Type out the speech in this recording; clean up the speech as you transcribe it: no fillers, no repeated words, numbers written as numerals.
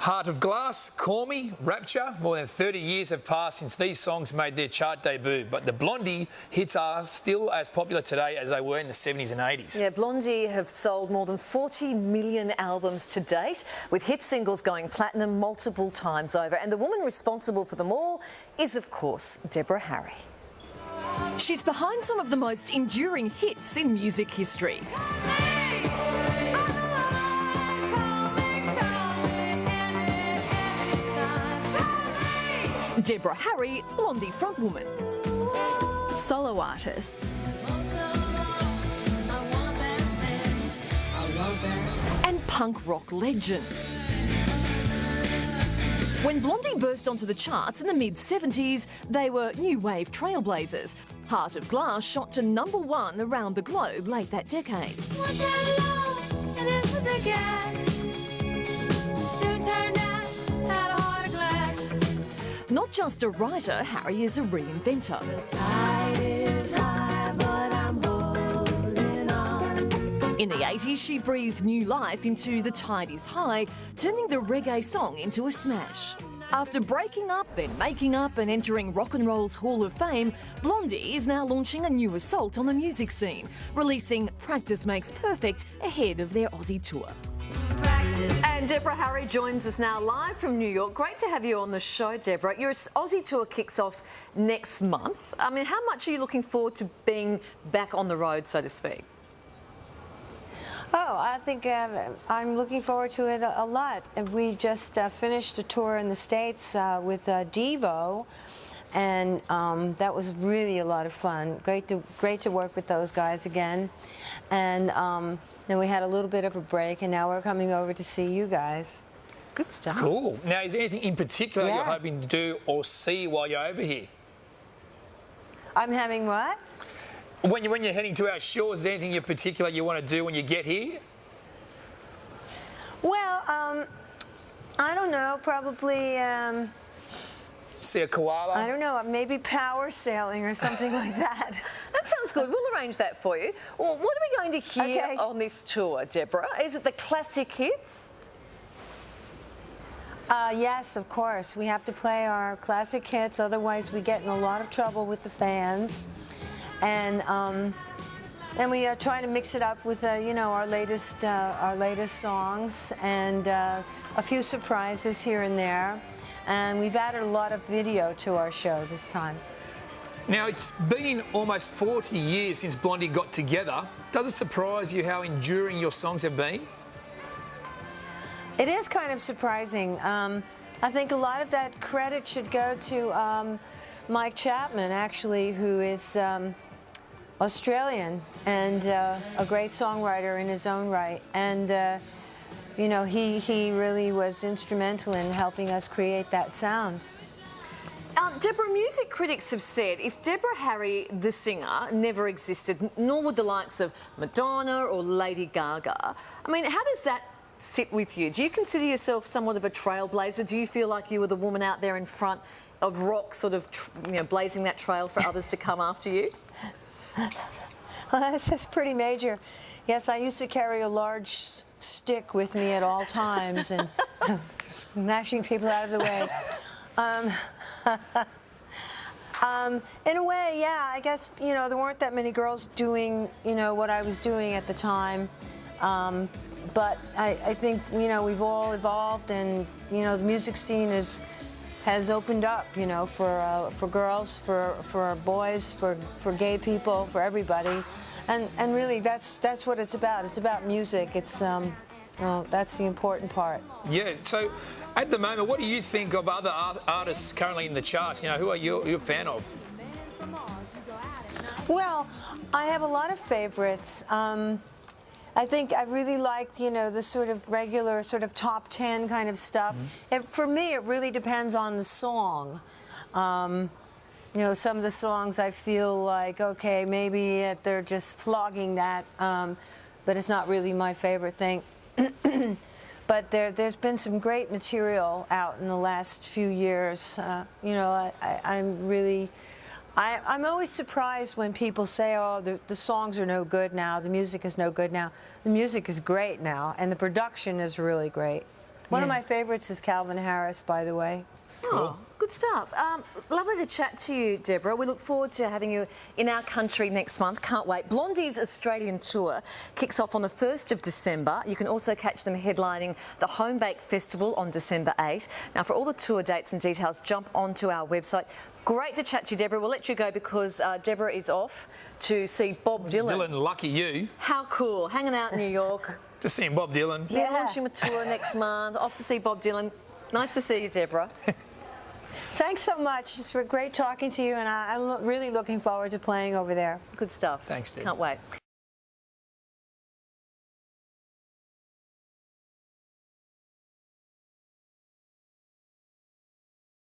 Heart of Glass, Call Me, Rapture. More than 30 years have passed since these songs made their chart debut, but the Blondie hits are still as popular today as they were in the 70s and 80s. Yeah, Blondie have sold more than 40 million albums to date, with hit singles going platinum multiple times over. And the woman responsible for them all is, of course, Deborah Harry. She's behind some of the most enduring hits in music history. Deborah Harry, Blondie frontwoman. Solo artist. And punk rock legend. When Blondie burst onto the charts in the mid-70s, they were new wave trailblazers. Heart of Glass shot to #1 around the globe late that decade. Not just a writer, Harry is a reinventor. In the 80s, she breathed new life into The Tide Is High, turning the reggae song into a smash. After breaking up, then making up and entering rock and roll's Hall of Fame, Blondie is now launching a new assault on the music scene, releasing Practice Makes Perfect ahead of their Aussie tour. And Deborah Harry joins us now live from New York. Great to have you on the show, Deborah. Your Aussie tour kicks off next month. I mean, how much are you looking forward to being back on the road, so to speak? Oh, I think I'm looking forward to it a lot. We just finished a tour in the States with Devo, and that was really a lot of fun. Great to work with those guys again. And then we had a little bit of a break, and now we're coming over to see you guys. Good stuff. Cool. Now, is there anything in particular you're hoping to do or see while you're over here? I'm having what? When you're heading to our shores, is there anything in particular you want to do when you get here? Well, I don't know, probably... see a koala? I don't know, maybe power sailing or something like that. That sounds good. We'll arrange that for you. Well, what are we going to hear on this tour, Deborah? Is it the classic hits? Yes, of course. We have to play our classic hits, otherwise we get in a lot of trouble with the fans. And we try to mix it up with, you know, our latest songs and a few surprises here and there. And we've added a lot of video to our show this time. Now, it's been almost 40 years since Blondie got together. Does it surprise you how enduring your songs have been? It is kind of surprising. I think a lot of that credit should go to Mike Chapman, actually, who is Australian and a great songwriter in his own right. And you know, he really was instrumental in helping us create that sound. Deborah, music critics have said if Deborah Harry, the singer, never existed, nor would the likes of Madonna or Lady Gaga. I mean, how does that sit with you? Do you consider yourself somewhat of a trailblazer? Do you feel like you were the woman out there in front of rock, sort of, you know, blazing that trail for others to come after you? Well, that's pretty major. Yes, I used to carry a large stick with me at all times and smashing people out of the way. In a way, yeah, I guess, you know, there weren't that many girls doing, you know, what I was doing at the time. But I think, you know, we've all evolved, and, you know, the music scene has opened up, you know, for girls, for boys, for gay people, for everybody. And really, that's what it's about. It's about music. It's that's the important part. Yeah. So, at the moment, what do you think of other artists currently in the charts? You know, who are you a fan of? Well, I have a lot of favorites. I think I really like, you know, the sort of regular sort of top 10 kind of stuff. And for me, it really depends on the song. You know, some of the songs I feel like, okay, maybe they're just flogging that, but it's not really my favorite thing. But there's been some great material out in the last few years. You know, I'm always surprised when people say, oh, the songs are no good now, the music is no good now. The music is great now, and the production is really great. One of my favorites is Calvin Harris, by the way. Oh, good stuff. Lovely to chat to you, Deborah. We look forward to having you in our country next month. Can't wait. Blondie's Australian tour kicks off on the 1st of December. You can also catch them headlining the Home Bake Festival on December 8. Now, for all the tour dates and details, jump onto our website. Great to chat to you, Deborah. We'll let you go because Deborah is off to see Bob Dylan. Dylan, lucky you. How cool. Hanging out in New York. To see Bob Dylan. Yeah, launching a tour next month. Off to see Bob Dylan. Nice to see you, Deborah. Thanks so much. It's great talking to you, and I'm really looking forward to playing over there. Good stuff. Thanks, Deb. Can't wait.